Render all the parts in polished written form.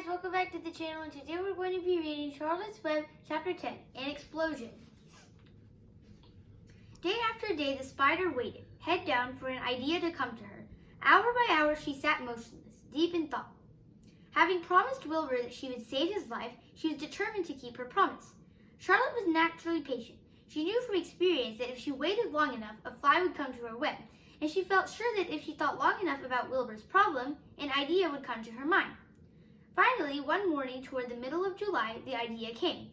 guys, welcome back to the channel, and today we're going to be reading Charlotte's Web, Chapter 10, An Explosion. Day after day, the spider waited, head down, for an idea to come to her. Hour by hour, she sat motionless, deep in thought. Having promised Wilbur that she would save his life, she was determined to keep her promise. Charlotte was naturally patient. She knew from experience that if she waited long enough, a fly would come to her web, and she felt sure that if she thought long enough about Wilbur's problem, an idea would come to her mind. Finally, one morning toward the middle of July, the idea came.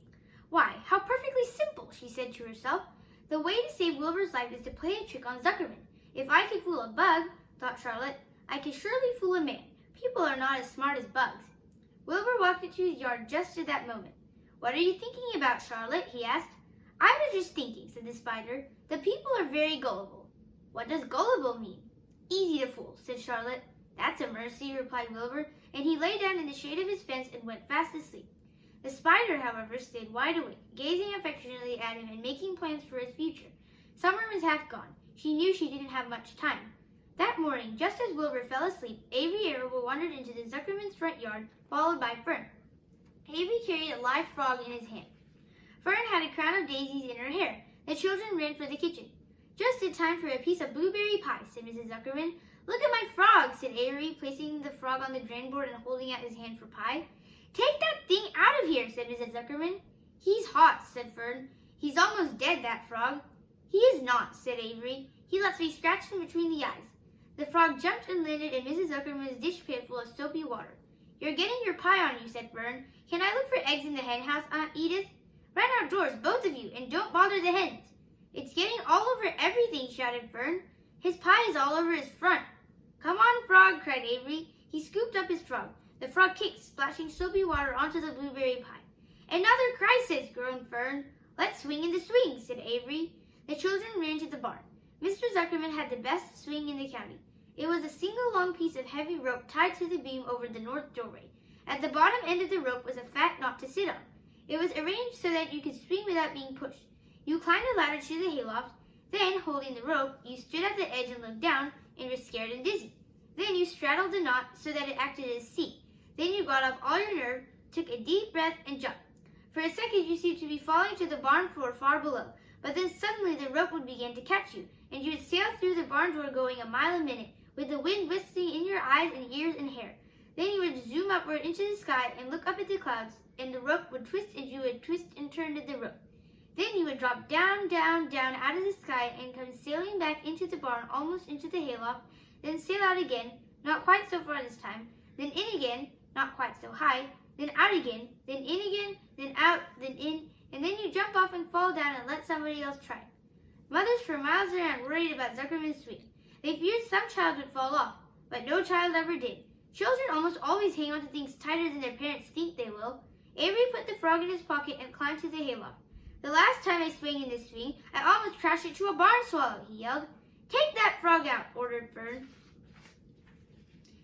Why, how perfectly simple, she said to herself. The way to save Wilbur's life is to play a trick on Zuckerman. If I could fool a bug, thought Charlotte, I could surely fool a man. People are not as smart as bugs. Wilbur walked into his yard just at that moment. What are you thinking about, Charlotte? He asked. I was just thinking, said the spider. The people are very gullible. What does gullible mean? Easy to fool, said Charlotte. That's a mercy, replied Wilbur, and he lay down in the shade of his fence and went fast asleep. The spider, however, stayed wide awake, gazing affectionately at him and making plans for his future. Summer was half gone. She knew she didn't have much time. That morning, just as Wilbur fell asleep, Avery Arable wandered into the Zuckerman's front yard, followed by Fern. Avery carried a live frog in his hand. Fern had a crown of daisies in her hair. The children ran for the kitchen. Just in time for a piece of blueberry pie, said Mrs. Zuckerman. Look at my frog, said Avery, placing the frog on the drain board and holding out his hand for pie. Take that thing out of here, said Mrs. Zuckerman. He's hot, said Fern. He's almost dead, that frog. He is not, said Avery. He lets me scratch him between the eyes. The frog jumped and landed in Mrs. Zuckerman's dish pan full of soapy water. You're getting your pie on you, said Fern. Can I look for eggs in the hen house, Aunt Edith? Run outdoors, both of you, and don't bother the hens. It's getting all over everything, shouted Fern. His pie is all over his front. Come on, frog, cried Avery. He scooped up his frog. The frog kicked, splashing soapy water onto the blueberry pie. Another crisis, groaned Fern. Let's swing in the swing, said Avery. The children ran to the barn. Mr. Zuckerman had the best swing in the county. It was a single long piece of heavy rope tied to the beam over the north doorway. At the bottom end of the rope was a fat knot to sit on. It was arranged so that you could swing without being pushed. You climbed a ladder to the hayloft. Then, holding the rope, you stood at the edge and looked down and were scared and dizzy. Then you straddled the knot so that it acted as a seat. Then you got up all your nerve, took a deep breath, and jumped. For a second you seemed to be falling to the barn floor far below, but then suddenly the rope would begin to catch you, and you would sail through the barn door going a mile a minute, with the wind whistling in your eyes and ears and hair. Then you would zoom upward into the sky and look up at the clouds, and the rope would twist and you would twist and turn to the rope. Then you would drop down, down, down out of the sky and come sailing back into the barn, almost into the hayloft, then sail out again, not quite so far this time, then in again, not quite so high, then out again, then in again, then out, then in, and then you jump off and fall down and let somebody else try. Mothers for miles around worried about Zuckerman's swing. They feared some child would fall off, but no child ever did. Children almost always hang on to things tighter than their parents think they will. Avery put the frog in his pocket and climbed to the hayloft. The last time I swung in this swing, I almost crashed into a barn swallow, he yelled. Take that frog out, ordered Fern.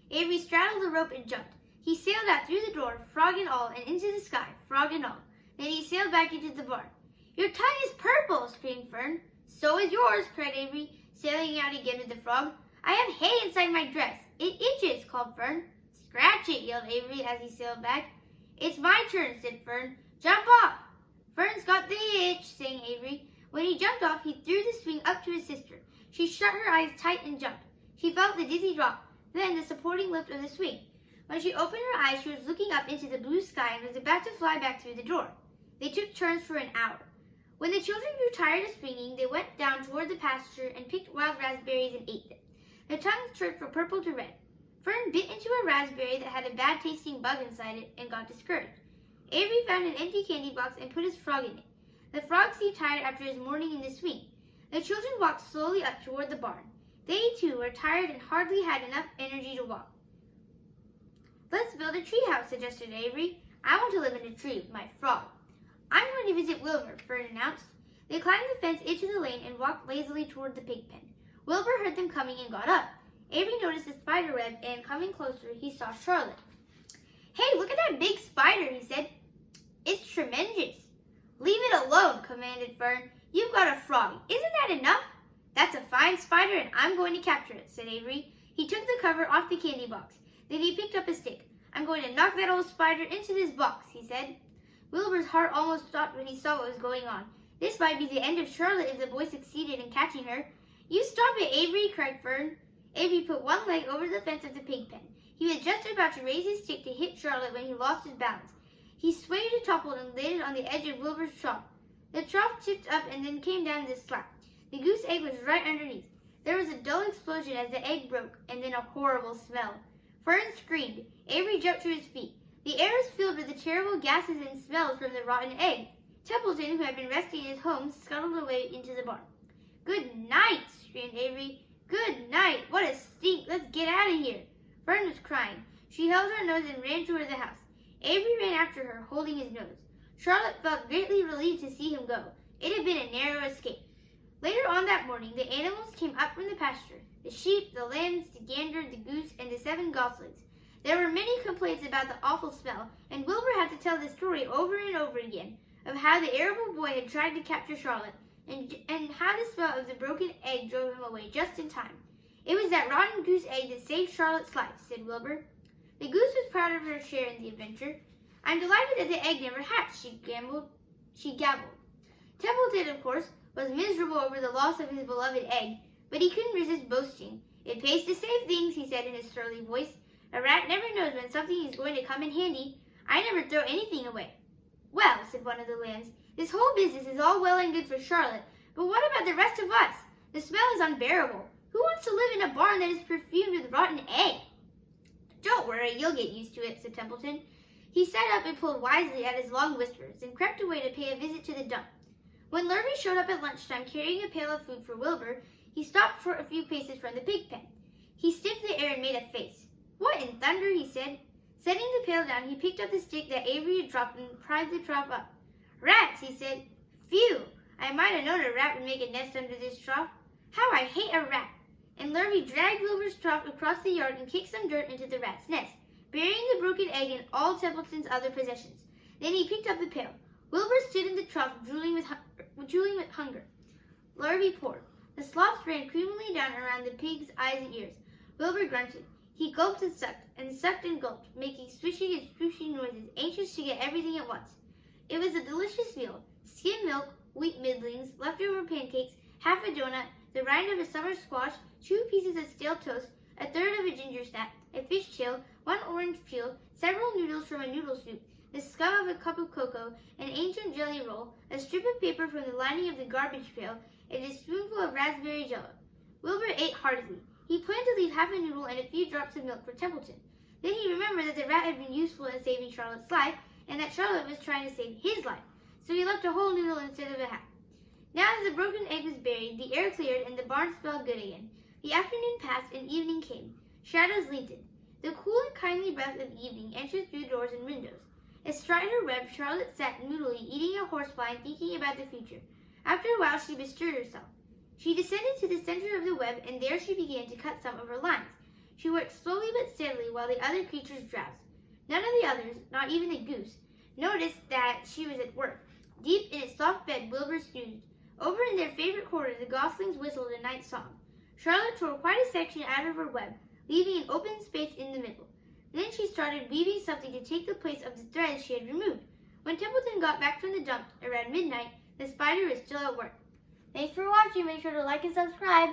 Avery straddled the rope and jumped. He sailed out through the door, frog and all, and into the sky, frog and all. Then he sailed back into the barn. Your tongue is purple, screamed Fern. So is yours, cried Avery, sailing out again with the frog. I have hay inside my dress. It itches, called Fern. Scratch it, yelled Avery as he sailed back. It's my turn, said Fern. Jump off. Fern's got the itch, sang Avery. When he jumped off, he threw the swing up to his sister. She shut her eyes tight and jumped. She felt the dizzy drop, then the supporting lift of the swing. When she opened her eyes, she was looking up into the blue sky and was about to fly back through the door. They took turns for an hour. When the children grew tired of swinging, they went down toward the pasture and picked wild raspberries and ate them. Their tongues turned from purple to red. Fern bit into a raspberry that had a bad-tasting bug inside it and got discouraged. Avery found an empty candy box and put his frog in it. The frog seemed tired after his morning in the swing. The children walked slowly up toward the barn. They, too, were tired and hardly had enough energy to walk. Let's build a treehouse, suggested Avery. I want to live in a tree with my frog. I'm going to visit Wilbur, Fern announced. They climbed the fence into the lane and walked lazily toward the pig pen. Wilbur heard them coming and got up. Avery noticed the spider web, and coming closer, he saw Charlotte. Hey, look at that big spider, he said. It's tremendous. Leave it alone, commanded Fern. You've got a frog. Isn't that enough? That's a fine spider, and I'm going to capture it, said Avery. He took the cover off the candy box. Then he picked up a stick. I'm going to knock that old spider into this box, he said. Wilbur's heart almost stopped when he saw what was going on. This might be the end of Charlotte if the boy succeeded in catching her. You stop it, Avery, cried Fern. Avery put one leg over the fence of the pig pen. He was just about to raise his stick to hit Charlotte when he lost his balance. He swayed and toppled and landed on the edge of Wilbur's trough. The trough tipped up and then came down with a slap. The goose egg was right underneath. There was a dull explosion as the egg broke, and then a horrible smell. Fern screamed. Avery jumped to his feet. The air was filled with the terrible gases and smells from the rotten egg. Templeton, who had been resting in his home, scuttled away into the barn. Good night, screamed Avery. Good night. What a stink. Let's get out of here. Fern was crying. She held her nose and ran toward the house. Avery ran after her, holding his nose. Charlotte felt greatly relieved to see him go. It had been a narrow escape. Later on that morning, the animals came up from the pasture. The sheep, the lambs, the gander, the goose, and the 7 goslings. There were many complaints about the awful smell, and Wilbur had to tell the story over and over again of how the arable boy had tried to capture Charlotte, and how the smell of the broken egg drove him away just in time. It was that rotten goose egg that saved Charlotte's life, said Wilbur. The goose was proud of her share in the adventure. I'm delighted that the egg never hatched, she gabbled. Templeton, of course, was miserable over the loss of his beloved egg, but he couldn't resist boasting. It pays to save things, he said in his surly voice. A rat never knows when something is going to come in handy. I never throw anything away. Well, said one of the lambs, this whole business is all well and good for Charlotte, but what about the rest of us? The smell is unbearable. Who wants to live in a barn that is perfumed with rotten egg? Don't worry, you'll get used to it, said Templeton. He sat up and pulled wisely at his long whiskers and crept away to pay a visit to the dump. When Lurvy showed up at lunchtime carrying a pail of food for Wilbur, he stopped short a few paces from the pig pen. He sniffed the air and made a face. What in thunder, he said. Setting the pail down, he picked up the stick that Avery had dropped and pried the trough up. Rats, he said. Phew! I might have known a rat would make a nest under this trough. How I hate a rat! And Lurvy dragged Wilbur's trough across the yard and kicked some dirt into the rat's nest, burying the broken egg and all Templeton's other possessions. Then he picked up the pail. Wilbur stood in the trough, drooling with hunger. Lurvy poured. The slops ran creamily down around the pig's eyes and ears. Wilbur grunted. He gulped and sucked and gulped, making swishing and swooshing noises, anxious to get everything at once. It was a delicious meal. Skim milk, wheat middlings, leftover pancakes, half a donut, the rind of a summer squash, 2 pieces of stale toast, a third of a ginger snap, a fish tail, 1 orange peel, several noodles from a noodle soup, the scum of a cup of cocoa, an ancient jelly roll, a strip of paper from the lining of the garbage pail, and a spoonful of raspberry jello. Wilbur ate heartily. He planned to leave half a noodle and a few drops of milk for Templeton. Then he remembered that the rat had been useful in saving Charlotte's life, and that Charlotte was trying to save his life, so he left a whole noodle instead of a half. Now that the broken egg was buried, the air cleared and the barn smelled good again. The afternoon passed and evening came. Shadows lengthened. The cool and kindly breath of evening entered through doors and windows. Astride her web, Charlotte sat moodily eating a horsefly and thinking about the future. After a while, she bestirred herself. She descended to the center of the web, and there she began to cut some of her lines. She worked slowly but steadily while the other creatures drowsed. None of the others, not even the goose, noticed that she was at work. Deep in its soft bed, Wilbur snoozed. Over in their favorite corner, the goslings whistled a night song. Charlotte tore quite a section out of her web, leaving an open space in the middle. Then she started weaving something to take the place of the threads she had removed. When Templeton got back from the dump around midnight, the spider was still at work. Thanks for watching. Make sure to like and subscribe.